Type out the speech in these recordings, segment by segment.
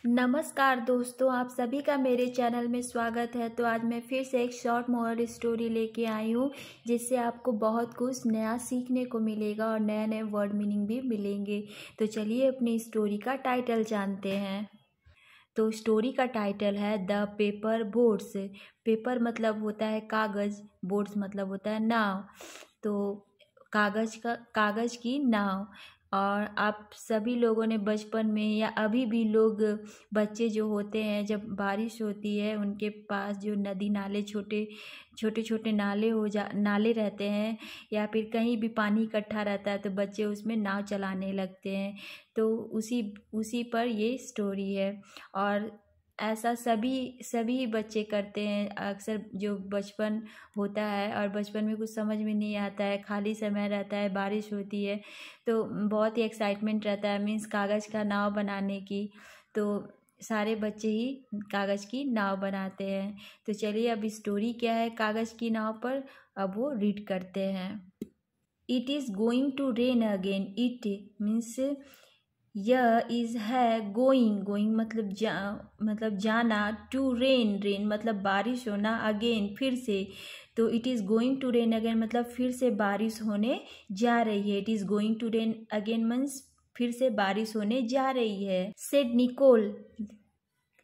नमस्कार दोस्तों, आप सभी का मेरे चैनल में स्वागत है। तो आज मैं फिर से एक शॉर्ट मोरल स्टोरी लेके आई हूँ, जिससे आपको बहुत कुछ नया सीखने को मिलेगा और नए नए वर्ड मीनिंग भी मिलेंगे। तो चलिए अपनी स्टोरी का टाइटल जानते हैं। तो स्टोरी का टाइटल है द पेपर बोट्स। पेपर मतलब होता है कागज़, बोट्स मतलब होता है नाव। तो कागज़ की नाव। और आप सभी लोगों ने बचपन में या अभी भी लोग, बच्चे जो होते हैं, जब बारिश होती है उनके पास जो नदी नाले छोटे छोटे नाले रहते हैं, या फिर कहीं भी पानी इकट्ठा रहता है तो बच्चे उसमें नाव चलाने लगते हैं। तो उसी पर ये स्टोरी है। और ऐसा सभी बच्चे करते हैं अक्सर। जो बचपन होता है और बचपन में कुछ समझ में नहीं आता है, खाली समय रहता है, बारिश होती है तो बहुत ही एक्साइटमेंट रहता है, मीन्स कागज़ का नाव बनाने की। तो सारे बच्चे ही कागज़ की नाव बनाते हैं। तो चलिए अब स्टोरी क्या है कागज़ की नाव पर, अब वो रीड करते हैं। It is going to rain again. It means यह इज़ है, गोइंग मतलब जाना, टू रेन मतलब बारिश होना, अगेन फिर से। तो it is going to rain again मतलब फिर से बारिश होने जा रही है। It is going to rain again means फिर से बारिश होने जा रही है। Said Nicole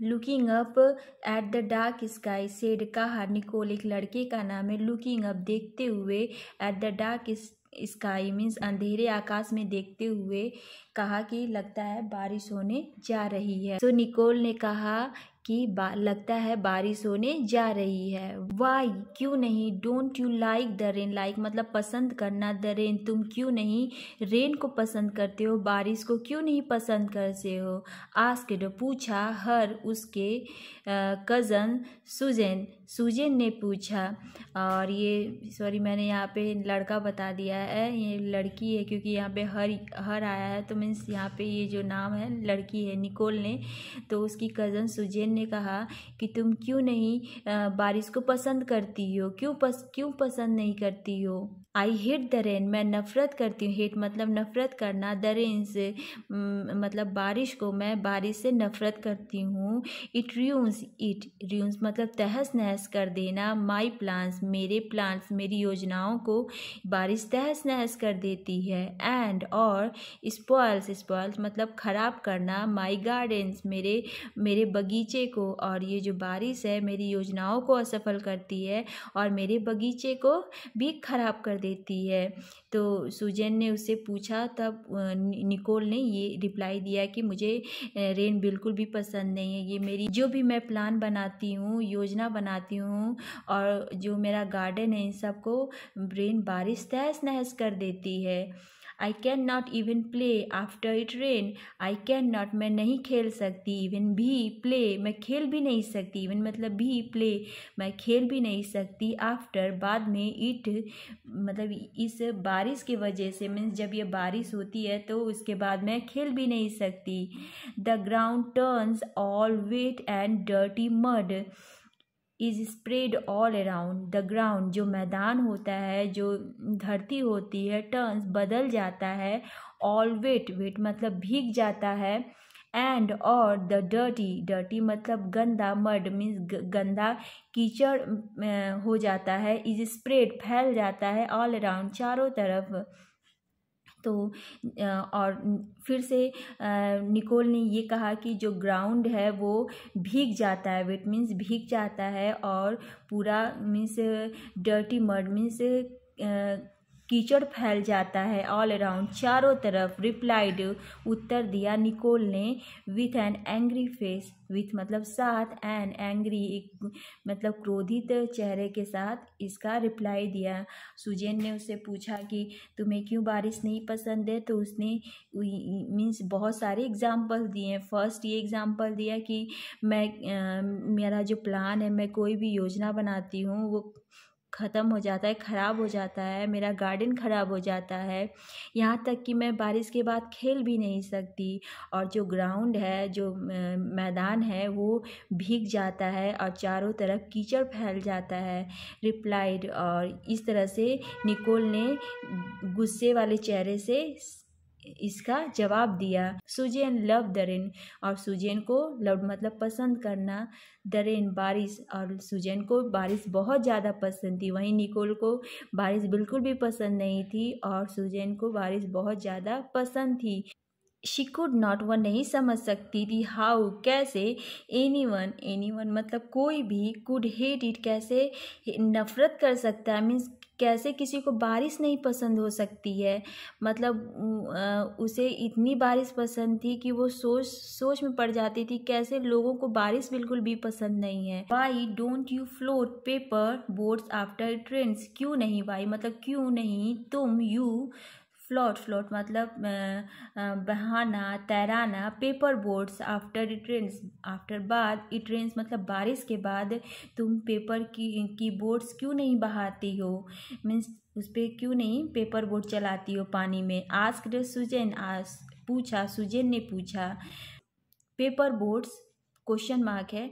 looking up at the dark sky. Said कहा, निकोल एक लड़के का नाम है, लुकिंग अप देखते हुए, at the dark sky means अंधेरे आकाश में देखते हुए कहा कि लगता है बारिश होने जा रही है। तो निकोल ने कहा कि लगता है बारिश होने जा रही है। वाई क्यों नहीं, don't you like the rain, like मतलब पसंद करना, द रेन तुम क्यों नहीं रेन को पसंद करते हो, बारिश को क्यों नहीं पसंद करते हो। आस्क्ड पूछा, हर उसके कज़न सुजेन ने पूछा। और ये सॉरी मैंने यहाँ पे लड़का बता दिया है, ये लड़की है क्योंकि यहाँ पे हर आया है, तो मीन्स यहाँ पे ये जो नाम है लड़की है निकोल ने। तो उसकी कज़न सुजेन ने कहा कि तुम क्यों नहीं बारिश को पसंद करती हो, क्यों पसंद नहीं करती हो। आई हेट द रेन मैं नफ़रत करती हूँ। हेट मतलब नफ़रत करना, द रेन से मतलब बारिश को, मैं बारिश से नफ़रत करती हूँ। इट रून्स मतलब तहस नहस कर देना, माई प्लान्स मेरे प्लान्स मेरी योजनाओं को बारिश तहस नहस कर देती है। एंड और स्पॉइल्स मतलब ख़राब करना, माई गार्डन्स मेरे बगीचे को। और ये जो बारिश है मेरी योजनाओं को असफल करती है और मेरे बगीचे को भी ख़राब कर देती है। तो सुजेन ने उससे पूछा, तब निकोल ने ये रिप्लाई दिया कि मुझे रेन बिल्कुल भी पसंद नहीं है। ये मेरी जो भी मैं प्लान बनाती हूँ, योजना बनाती हूँ और जो मेरा गार्डन है, इन सबको रेन बारिश तहस नहस कर देती है। I can not even play after it rain. I can not मैं नहीं खेल सकती, इवन भी प्ले मैं खेल भी नहीं सकती, इवन मतलब भी प्ले मैं खेल भी नहीं सकती, आफ्टर बाद में, इट मतलब इस बारिश की वजह से, मीन्स जब ये बारिश होती है तो उसके बाद मैं खेल भी नहीं सकती। The ground turns all wet and dirty mud is spread all around. The ground जो मैदान होता है, जो धरती होती है, टर्न्स बदल जाता है, ऑल वेट मतलब भीग जाता है, एंड और द डर्टी मतलब गंदा, मड मीन्स गंदा, कीचड़ हो जाता है, इज स्प्रेड फैल जाता है, ऑल अराउंड चारों तरफ। तो और फिर से निकोल ने ये कहा कि जो ग्राउंड है वो भीग जाता है, वेट मीन्स भीग जाता है, और पूरा मीन्स डर्टी मड मीन्स कीचड़ फैल जाता है, ऑल अराउंड चारों तरफ। रिप्लाइड उत्तर दिया निकोल ने, with an angry face, with मतलब साथ, एन एंग्री मतलब क्रोधित चेहरे के साथ इसका रिप्लाई दिया। सुजेन ने उससे पूछा कि तुम्हें क्यों बारिश नहीं पसंद है। तो उसने मीन्स बहुत सारे एग्जाम्पल दिए। फर्स्ट ये एग्जाम्पल दिया कि मेरा जो प्लान है, मैं कोई भी योजना बनाती हूँ वो ख़त्म हो जाता है, ख़राब हो जाता है, मेरा गार्डन ख़राब हो जाता है, यहाँ तक कि मैं बारिश के बाद खेल भी नहीं सकती, और जो ग्राउंड है, जो मैदान है, वो भीग जाता है और चारों तरफ कीचड़ फैल जाता है। रिप्लाइड और इस तरह से निकोल ने गुस्से वाले चेहरे से इसका जवाब दिया। सुजेन लव द रेन, और सुजेन को लव मतलब पसंद करना, द रेन बारिश, और सुजेन को बारिश बहुत ज़्यादा पसंद थी। वहीं निकोल को बारिश बिल्कुल भी पसंद नहीं थी और सुजेन को बारिश बहुत ज़्यादा पसंद थी। शी कुड नॉट, वह नहीं समझ सकती थी, हाउ कैसे, एनी वन मतलब कोई भी, कुड हेट इट कैसे नफरत कर सकता है, मीन्स कैसे किसी को बारिश नहीं पसंद हो सकती है। मतलब उसे इतनी बारिश पसंद थी कि वो सोच में पड़ जाती थी कैसे लोगों को बारिश बिल्कुल भी पसंद नहीं है। Why don't you float paper boats after it rains, क्यों नहीं, वाई मतलब क्यों नहीं तुम, यू फ्लोट मतलब बहाना, तैराना, paper boats after it rains, after बाद, इट रेन्स मतलब बारिश के बाद तुम पेपर की बोट्स क्यों नहीं बहाती हो, मीन्स उस पर क्यों नहीं पेपर बोट चलाती हो पानी में। आस्क्ड सुजेन, पूछा, सुजेन ने पूछा। पेपर बोट्स क्वेश्चन मार्क है,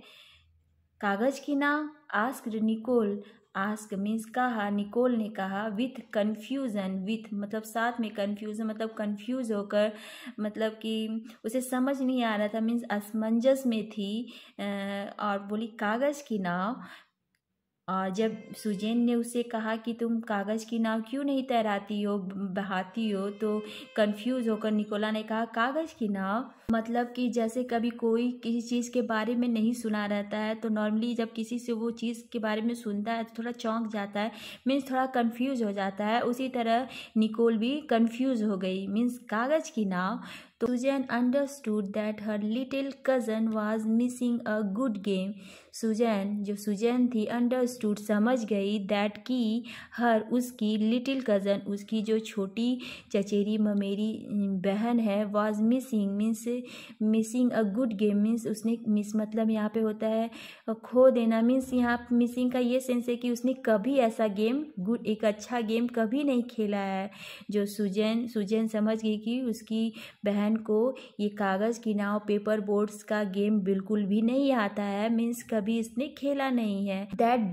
कागज की नाव। आस्क्ड निकोल, आस्क मीन्स कहा, निकोल ने कहा। विथ कन्फ्यूज़न, विथ मतलब साथ में, कन्फ्यूज़न मतलब कन्फ्यूज़ होकर, मतलब कि उसे समझ नहीं आ रहा था, मीन्स असमंजस में थी, और बोली कागज़ की नाव। और जब सुजेन ने उसे कहा कि तुम कागज़ की नाव क्यों नहीं तैराती हो, बहाती हो, तो कंफ्यूज होकर निकोला ने कहा कागज़ की नाव मतलब कि जैसे कभी कोई किसी चीज़ के बारे में नहीं सुना रहता है तो नॉर्मली जब किसी से वो चीज़ के बारे में सुनता है तो थोड़ा चौंक जाता है, मीन्स थोड़ा कंफ्यूज हो जाता है। उसी तरह निकोल भी कंफ्यूज हो गई, मीन्स कागज़ की नाव। तो Susan understood that her little cousin was missing a good game. Susan, जो सुजैन थी, अंडरस्टूड समझ गई, दैट की, हर उसकी, लिटिल कज़न उसकी जो छोटी चचेरी ममेरी बहन है, was missing means missing a good game, means उसने, मिस मतलब यहाँ पे होता है खो देना, मीन्स यहाँ मिसिंग का ये सेंस है कि उसने कभी ऐसा गेम, गुड एक अच्छा गेम कभी नहीं खेला है। जो सुजैन समझ गई कि उसकी बहन को ये कागज़ की नाव, पेपर बोट्स का गेम बिल्कुल भी नहीं आता है, मीन्स कभी इसने खेला नहीं है। दैट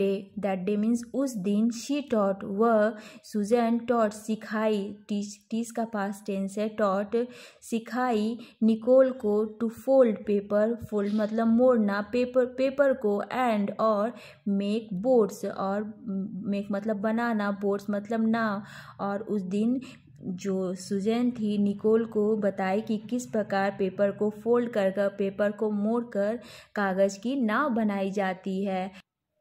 डे मीन्स उस दिन, शी टॉट, वह सुजैन टॉट सिखाई, टीच का पास्ट टेंस है, टॉट सिखाई, निकोल को टू फोल्ड पेपर, फोल्ड मतलब मोड़ना, पेपर को, एंड और मेक बोट्स, और मेक मतलब बनाना, बोट्स मतलब नाव। और उस दिन जो सुजैन थी निकोल को बताई कि किस प्रकार पेपर को फोल्ड कर पेपर को मोड़कर कागज़ की नाव बनाई जाती है।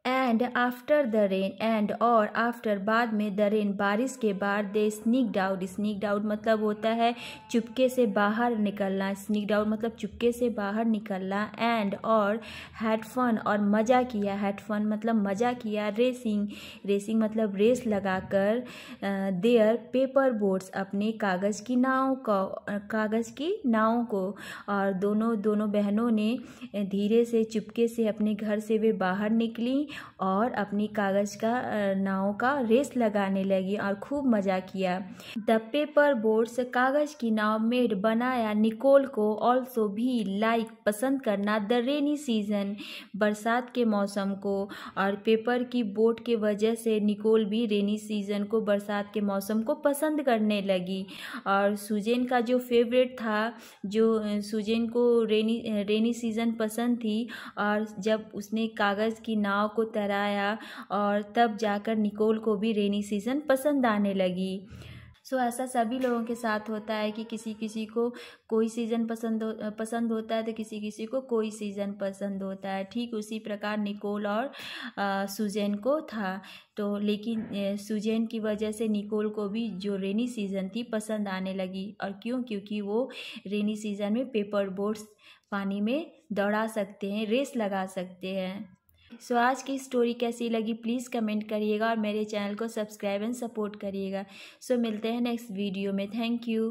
And after the rain, and और आफ्टर बाद में, द रेन बारिश के बाद, दे स्नीक्ड आउट मतलब होता है चुपके से बाहर निकलना, स्नीक्ड आउट मतलब चुपके से बाहर निकलना, एंड और हैड फन और मज़ा किया, हैड फन मतलब मज़ा किया, रेसिंग मतलब रेस लगाकर, देयर पेपर बोट्स अपने कागज़ की नाव को, और दोनों बहनों ने धीरे से चुपके से अपने घर से वे बाहर निकली और अपनी कागज़ का नाव का रेस लगाने लगी और खूब मज़ा किया। द पेपर बोट्स कागज़ की नाव मेड बनाया, निकोल को ऑल्सो भी लाइक पसंद करना, द रेनी सीजन बरसात के मौसम को, और पेपर की बोट के वजह से निकोल भी रेनी सीजन को, बरसात के मौसम को पसंद करने लगी। और सुजैन का जो फेवरेट था, जो सुजैन को रेनी सीज़न पसंद थी, और जब उसने कागज़ की नाव को तैराया और तब जाकर निकोल को भी रेनी सीज़न पसंद आने लगी। सो ऐसा सभी लोगों के साथ होता है कि किसी को कोई सीज़न पसंद होता है तो किसी को कोई सीज़न पसंद होता है। ठीक उसी प्रकार निकोल और सुजैन को था। तो लेकिन सुजैन की वजह से निकोल को भी जो रेनी सीज़न थी पसंद आने लगी। और क्यों? क्योंकि वो रेनी सीज़न में पेपर बोट्स पानी में दौड़ा सकते हैं, रेस लगा सकते हैं। सो आज की स्टोरी कैसी लगी प्लीज़ कमेंट करिएगा और मेरे चैनल को सब्सक्राइब एंड सपोर्ट करिएगा। सो मिलते हैं नेक्स्ट वीडियो में। Thank you.